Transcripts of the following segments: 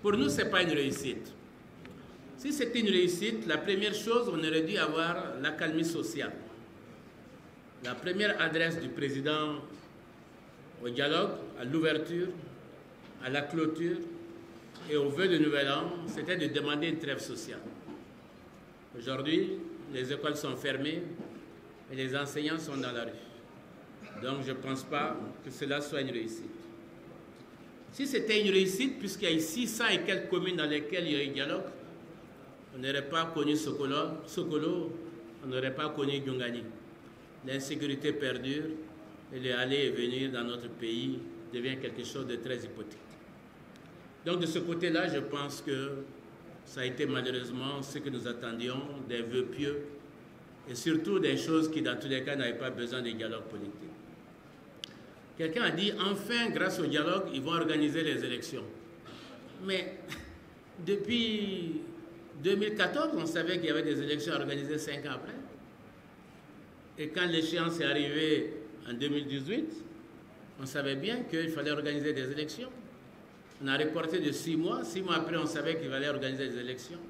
Pour nous, ce n'est pas une réussite. Si c'était une réussite, la première chose, on aurait dû avoir l'accalmie sociale. La première adresse du président au dialogue, à l'ouverture, à la clôture et au vœu de nouvel an, c'était de demander une trêve sociale. Aujourd'hui, les écoles sont fermées et les enseignants sont dans la rue. Donc je ne pense pas que cela soit une réussite. Si c'était une réussite, puisqu'il y a ici 600 et quelques communes dans lesquelles il y a eu dialogue, on n'aurait pas connu Sokolo, on n'aurait pas connu Gyungani. L'insécurité perdure et les aller et venir dans notre pays devient quelque chose de très hypothétique. Donc de ce côté-là, je pense que ça a été malheureusement ce que nous attendions, des vœux pieux et surtout des choses qui dans tous les cas n'avaient pas besoin de dialogue politique. Quelqu'un a dit, enfin, grâce au dialogue, ils vont organiser les élections. Mais depuis 2014, on savait qu'il y avait des élections organisées 5 ans après. Et quand l'échéance est arrivée en 2018, on savait bien qu'il fallait organiser des élections. On a reporté de 6 mois. 6 mois après, on savait qu'il fallait organiser des élections.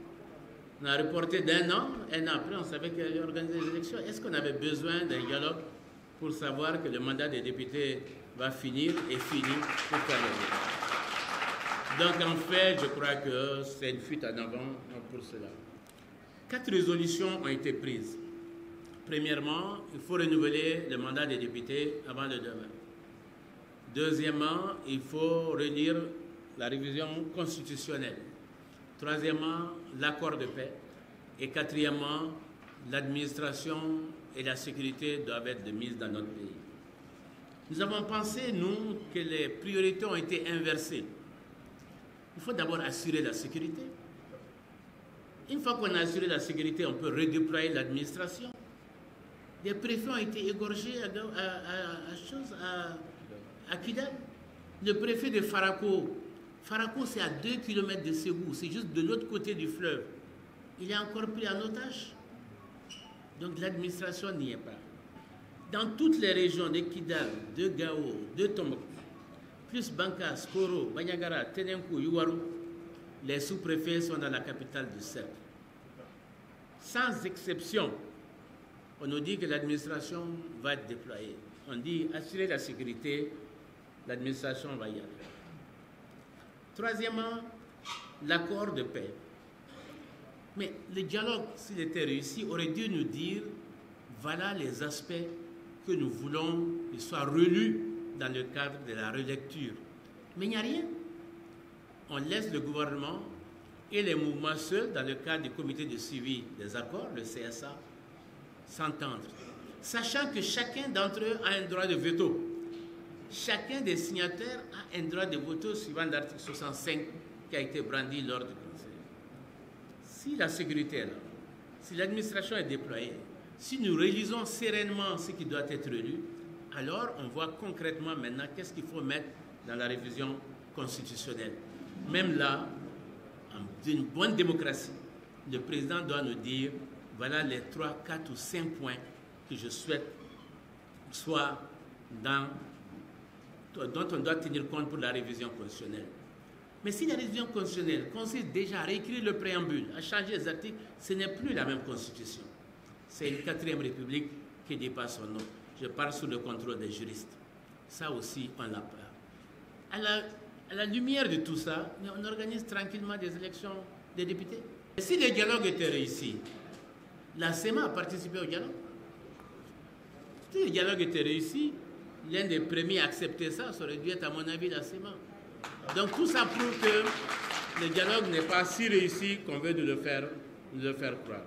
On a reporté d'1 an. 1 an après, on savait qu'il fallait organiser des élections. Est-ce qu'on avait besoin d'un dialogue pour savoir que le mandat des députés va finir et finir pour faire le vote? Donc, en fait, je crois que c'est une fuite en avant pour cela. 4 résolutions ont été prises. Premièrement, il faut renouveler le mandat des députés avant le demain. Deuxièmement, il faut relire la révision constitutionnelle. Troisièmement, l'accord de paix. Et quatrièmement, l'administration et la sécurité doivent être de mise dans notre pays. Nous avons pensé, nous, que les priorités ont été inversées. Il faut d'abord assurer la sécurité. Une fois qu'on a assuré la sécurité, on peut redéployer l'administration. Les préfets ont été égorgés à Kidal. Le préfet de Farako, c'est à 2 km de Ségou, c'est juste de l'autre côté du fleuve. Il est encore pris en otage. Donc l'administration n'y est pas. Dans toutes les régions de Kidal, de Gao, de Tombouctou, plus Bankas, Koro, Banyagara, Tenenkou, Yuwaru, les sous-préfets sont dans la capitale du CEP. Sans exception, on nous dit que l'administration va être déployée. On dit assurer la sécurité, l'administration va y aller. Troisièmement, l'accord de paix. Mais le dialogue, s'il était réussi, aurait dû nous dire voilà les aspects que nous voulons qu'ils soient relus dans le cadre de la relecture. Mais il n'y a rien. On laisse le gouvernement et les mouvements seuls, dans le cadre du comité de suivi des accords, le CSA, s'entendre. Sachant que chacun d'entre eux a un droit de veto. Chacun des signataires a un droit de veto suivant l'article 65 qui a été brandi lors du Conseil. Si la sécurité est là, si l'administration est déployée, si nous réalisons sereinement ce qui doit être relu, alors on voit concrètement maintenant qu'est-ce qu'il faut mettre dans la révision constitutionnelle. Même là, d'une bonne démocratie, le président doit nous dire voilà les 3, 4 ou 5 points que je souhaite soient dont on doit tenir compte pour la révision constitutionnelle. Mais si la révision constitutionnelle consiste déjà à réécrire le préambule, à changer les articles, ce n'est plus la même constitution. C'est une 4e république qui dépasse son nom. Je parle sous le contrôle des juristes. Ça aussi, on l'a peur. À la lumière de tout ça, on organise tranquillement des élections des députés. Et si le dialogue était réussi, la SEMA a participé au dialogue. Si le dialogue était réussi, l'un des premiers à accepter ça, ça aurait dû être, à mon avis, la SEMA. Donc tout ça prouve que le dialogue n'est pas si réussi qu'on veut nous le faire croire.